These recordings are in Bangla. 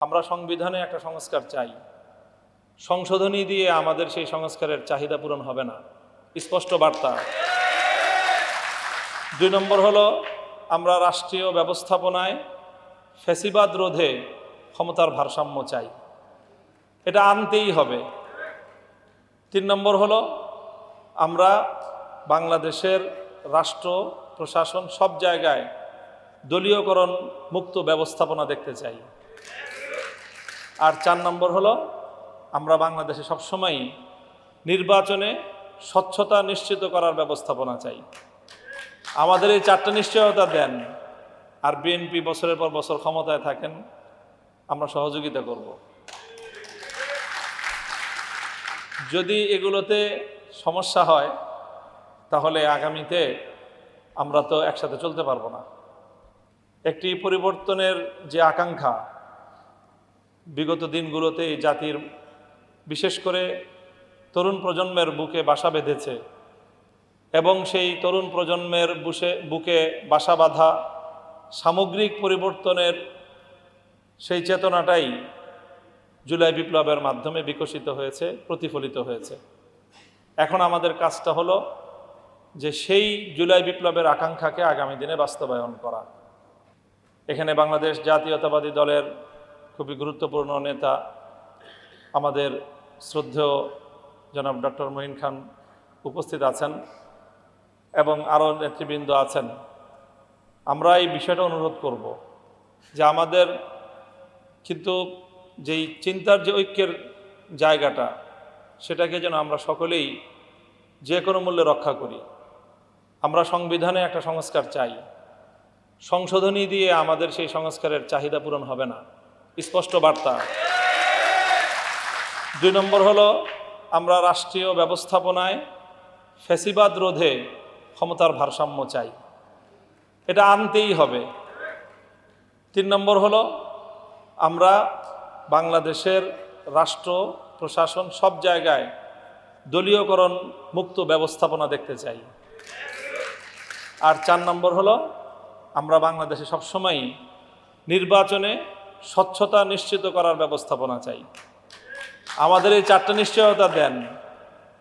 আমরা সংবিধানে একটা সংস্কার চাই, সংশোধনী দিয়ে আমাদের সেই সংস্কারের চাহিদা পূরণ হবে না, স্পষ্ট বার্তা। 2 নম্বর হলো আমরা রাষ্ট্রীয় ব্যবস্থাপনায় ফ্যাসিবাদ রোধে ক্ষমতার ভারসাম্য চাই, এটা আনতেই হবে। 3 নম্বর হলো আমরা বাংলাদেশের রাষ্ট্র প্রশাসন সব জায়গায় দলীয়করণ মুক্ত ব্যবস্থাপনা দেখতে চাই। আর 4 নম্বর হলো আমরা বাংলাদেশে সবসময় নির্বাচনে স্বচ্ছতা নিশ্চিত করার ব্যবস্থাপনা চাই। আমাদের এই 4টা নিশ্চয়তা দেন, আর বিএনপি বছরের পর বছর ক্ষমতায় থাকেন, আমরা সহযোগিতা করব। যদি এগুলোতে সমস্যা হয় তাহলে আগামীতে আমরা তো একসাথে চলতে পারবো না। একটি পরিবর্তনের যে আকাঙ্ক্ষা বিগত দিনগুলোতে এই জাতির বিশেষ করে তরুণ প্রজন্মের বুকে বাসা বেঁধেছে, এবং সেই তরুণ প্রজন্মের বুকে বাসা বাঁধা সামগ্রিক পরিবর্তনের সেই চেতনাটাই জুলাই বিপ্লবের মাধ্যমে বিকশিত হয়েছে, প্রতিফলিত হয়েছে। এখন আমাদের কাজটা হলো যে সেই জুলাই বিপ্লবের আকাঙ্ক্ষাকে আগামী দিনে বাস্তবায়ন করা। এখানে বাংলাদেশ জাতীয়তাবাদী দলের খুবই গুরুত্বপূর্ণ নেতা আমাদের শ্রদ্ধেয় জনাব ডক্টর মঈন খান উপস্থিত আছেন এবং আরও নেতৃবৃন্দ আছেন। আমরা এই বিষয়টা অনুরোধ করব যে আমাদের কিন্তু যেই চিন্তার যে ঐক্যের জায়গাটা, সেটাকে যেন আমরা সকলেই যে কোনো মূল্যে রক্ষা করি। আমরা সংবিধানে একটা সংস্কার চাই, সংশোধনী দিয়ে আমাদের সেই সংস্কারের চাহিদা পূরণ হবে না, স্পষ্ট বার্তা। 2 নম্বর হলো আমরা রাষ্ট্রীয় ব্যবস্থাপনায় ফ্যাসিবাদ রোধে ক্ষমতার ভারসাম্য চাই, এটা আনতেই হবে। 3 নম্বর হলো আমরা বাংলাদেশের রাষ্ট্র প্রশাসন সব জায়গায় দলীয়করণ মুক্ত ব্যবস্থাপনা দেখতে চাই। আর 4 নম্বর হলো আমরা বাংলাদেশে সবসময় নির্বাচনে স্বচ্ছতা নিশ্চিত করার ব্যবস্থাপনা চাই। আমাদের এই 4টা নিশ্চয়তা দেন,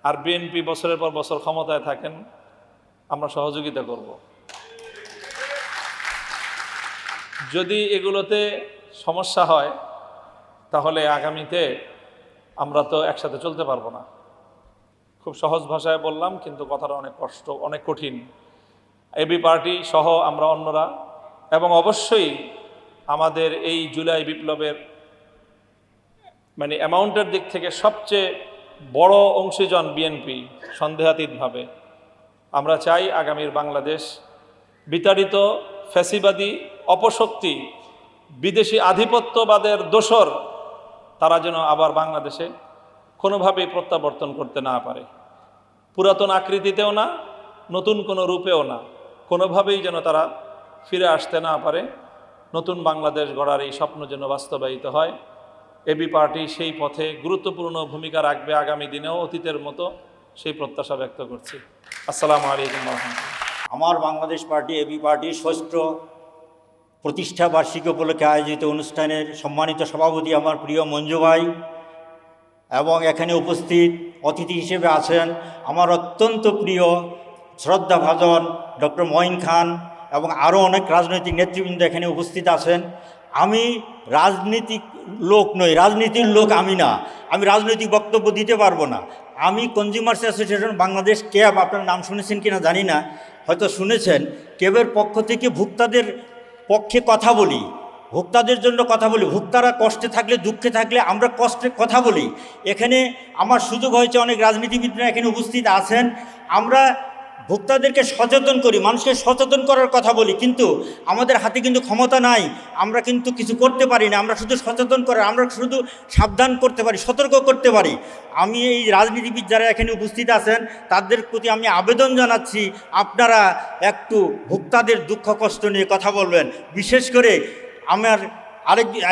আর বিএনপি বছরের পর বছর ক্ষমতায় থাকেন, আমরা সহযোগিতা করব। যদি এগুলোতে সমস্যা হয় তাহলে আগামীতে আমরা তো একসাথে চলতে পারবো না। খুব সহজ ভাষায় বললাম, কিন্তু কথাটা অনেক কষ্ট, অনেক কঠিন। এবি পার্টি সহ আমরা অন্যরা, এবং অবশ্যই আমাদের এই জুলাই বিপ্লবের অ্যামাউন্টের দিক থেকে সবচেয়ে বড় অংশীজন বিএনপি, সন্দেহাতীতভাবে। আমরা চাই আগামীর বাংলাদেশ বিতাড়িত ফ্যাসিবাদী অপশক্তি, বিদেশি আধিপত্যবাদের দোসর, তারা যেন আবার বাংলাদেশে কোনোভাবেই প্রত্যাবর্তন করতে না পারে। পুরাতন আকৃতিতেও না, নতুন কোনো রূপেও না, কোনোভাবেই যেন তারা ফিরে আসতে না পারে। নতুন বাংলাদেশ গড়ার এই স্বপ্ন যেন বাস্তবায়িত হয়। এবি পার্টি সেই পথে গুরুত্বপূর্ণ ভূমিকা রাখবে আগামী দিনেও, অতীতের মতো, সেই প্রত্যাশা ব্যক্ত করছি। আসসালামু আলাইকুম ওয়া রাহমাতুল্লাহ। আমার বাংলাদেশ পার্টি এবি পার্টির 6ষ্ঠ প্রতিষ্ঠা বার্ষিকী উপলক্ষে আয়োজিত অনুষ্ঠানের সম্মানিত সভাপতি আমার প্রিয় মঞ্জু ভাই, এবং এখানে উপস্থিত অতিথি হিসেবে আছেন আমার অত্যন্ত প্রিয় শ্রদ্ধাভাজন ডক্টর মঈন খান, এবং আরও অনেক রাজনৈতিক নেতৃবৃন্দ এখানে উপস্থিত আছেন। আমি রাজনীতিক লোক নই, রাজনীতির লোক আমি না, আমি রাজনৈতিক বক্তব্য দিতে পারবো না। আমি কনজিউমার্স অ্যাসোসিয়েশন বাংলাদেশ ক্যাব, আপনার নাম শুনেছেন কিনা জানি না, হয়তো শুনেছেন। ক্যাবের পক্ষ থেকে ভোক্তাদের পক্ষে কথা বলি, ভোক্তাদের জন্য কথা বলি। ভোক্তারা কষ্টে থাকলে, দুঃখে থাকলে আমরা কষ্টে কথা বলি। এখানে আমার সুযোগ হয়েছে, অনেক রাজনীতিবিদরা এখানে উপস্থিত আছেন। আমরা ভোক্তাদেরকে সচেতন করি, মানুষকে সচেতন করার কথা বলি, কিন্তু আমাদের হাতে কিন্তু ক্ষমতা নাই, আমরা কিন্তু কিছু করতে পারি না। আমরা শুধু সচেতন করে, আমরা শুধু সাবধান করতে পারি, সতর্ক করতে পারি। আমি এই রাজনীতিবিদ যারা এখানে উপস্থিত আছেন তাদের প্রতি আমি আবেদন জানাচ্ছি, আপনারা একটু ভোক্তাদের দুঃখ কষ্ট নিয়ে কথা বলবেন। বিশেষ করে আমার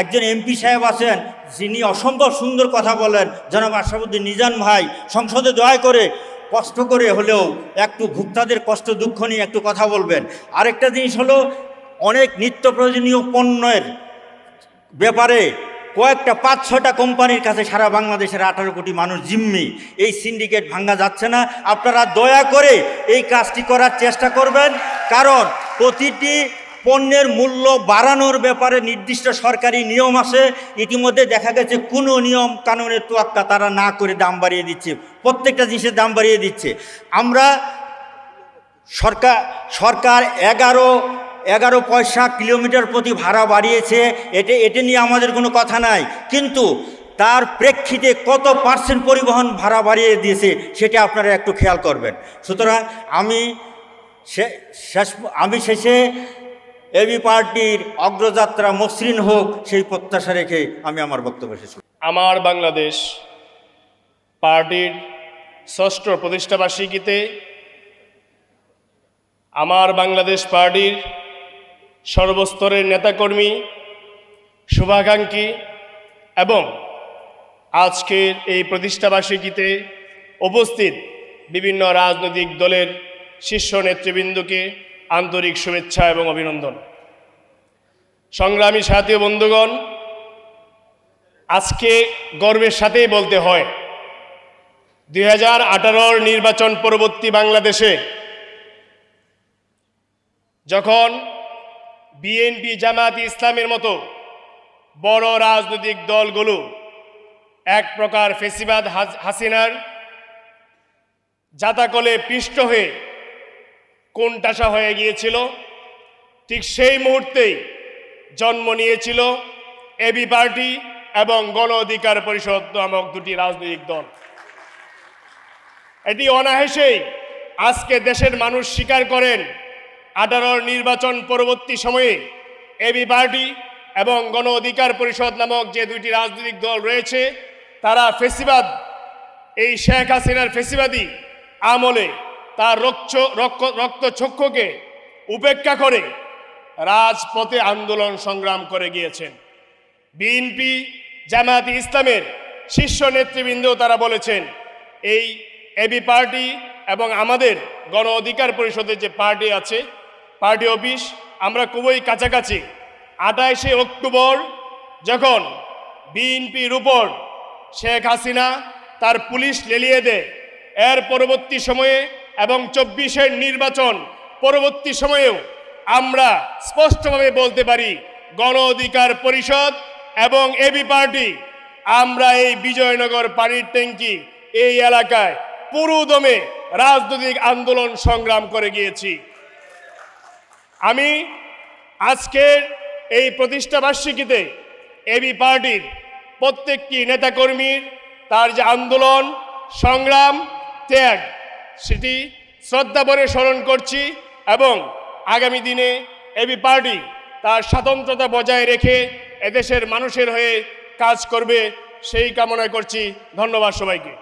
একজন এমপি সাহেব আছেন, যিনি অসম্ভব সুন্দর কথা বলেন, জনাব আশরাফুদ্দিন নিজান ভাই, সংসদে দয়া করে কষ্ট করে হলেও একটু ভোক্তাদের কষ্ট দুঃখ নিয়ে একটু কথা বলবেন। আরেকটা জিনিস হলো, অনেক নিত্য প্রয়োজনীয় পণ্যের ব্যাপারে কয়েকটা 5-6টা কোম্পানির কাছে সারা বাংলাদেশের 18 কোটি মানুষ জিম্মি। এই সিন্ডিকেট ভাঙা যাচ্ছে না। আপনারা দয়া করে এই কাজটি করার চেষ্টা করবেন, কারণ প্রতিটি পণ্যের মূল্য বাড়ানোর ব্যাপারে নির্দিষ্ট সরকারি নিয়ম আছে। ইতিমধ্যে দেখা গেছে কোনো নিয়ম কানুনের তোয়াক্কা তারা না করে দাম বাড়িয়ে দিচ্ছে, প্রত্যেকটা জিনিসের দাম বাড়িয়ে দিচ্ছে। আমরা সরকার 11 পয়সা কিলোমিটার প্রতি ভাড়া বাড়িয়েছে, এটা নিয়ে আমাদের কোনো কথা নাই, কিন্তু তার প্রেক্ষিতে কত পার্সেন্ট পরিবহন ভাড়া বাড়িয়ে দিয়েছে সেটা আপনারা একটু খেয়াল করবেন। সুতরাং আমি শেষে এবি পার্টির অগ্রযাত্রা মসৃণ হোক সেই প্রত্যাশা রেখে আমি আমার বক্তব্য শেষ করি। আমার বাংলাদেশ পার্টির ৬ষ্ঠ প্রতিষ্ঠাবার্ষিকীতে আমার বাংলাদেশ পার্টির সর্বস্তরের নেতাকর্মী, শুভাকাঙ্ক্ষী এবং আজকের এই প্রতিষ্ঠাবার্ষিকীতে উপস্থিত বিভিন্ন রাজনৈতিক দলের শীর্ষ নেতৃবৃন্দকে আন্তরিক শুভেচ্ছা এবং অভিনন্দন। সংগ্রামী সাথী ও বন্ধুগণ, আজকে গর্বের সাথেই বলতে হয় 2018 নির্বাচন পরবর্তী বাংলাদেশে যখন বিএনপি, জামাত ইসলামের মতো বড় রাজনৈতিক দলগুলো এক প্রকার ফেসিবাদ হাসিনার জাতাকলে পিষ্ট হয়ে কোণঠাসা হয়ে গিয়েছিল, ঠিক সেই মুহূর্তেই জন্ম নিয়েছিল এবি পার্টি এবং গণ অধিকার পরিষদ নামক দুটি রাজনৈতিক দল। এটি অনায়াসেই আজকে দেশের মানুষ স্বীকার করেন 18 নির্বাচন পরবর্তী সময়ে এবি পার্টি এবং গণ অধিকার পরিষদ নামক যে দুইটি রাজনৈতিক দল রয়েছে তারা ফেসিবাদ, এই শেখ হাসিনার ফেসিবাদী আমলে তার রক্তচক্ষুকে উপেক্ষা করে রাজপথে আন্দোলন সংগ্রাম করে গিয়েছেন। বিএনপি, জামাত ইসলামের শীর্ষ নেতৃবৃন্দ তারা বলেছেন এই এবি পার্টি এবং আমাদের গণ অধিকার পরিষদের যে পার্টি আছে, পার্টি অফিস, আমরা খুবই কাছাকাছি। 28শে অক্টোবর যখন বিএনপির উপর শেখ হাসিনা তার পুলিশ লেলিয়ে দেয়, এর পরবর্তী সময়ে এবং 24-এর নির্বাচন পরবর্তী সময়েও আমরা স্পষ্টভাবে বলতে পারি গণ অধিকার পরিষদ এবং এবি পার্টি আমরা এই বিজয়নগর পানির ট্যাঙ্কি এই এলাকায় পুরোদমে রাজনৈতিক আন্দোলন সংগ্রাম করে গিয়েছি। আমি আজকের এই প্রতিষ্ঠাবার্ষিকীতে এবি পার্টির প্রত্যেকটি নেতাকর্মীর তার যে আন্দোলন, সংগ্রাম, ত্যাগ, সেটি শ্রদ্ধাভরে স্মরণ করছি এবং আগামী দিনে এবি পার্টি তার স্বাতন্ত্রতা বজায় রেখে এদেশের মানুষের হয়ে কাজ করবে সেই কামনা করছি। ধন্যবাদ সবাইকে।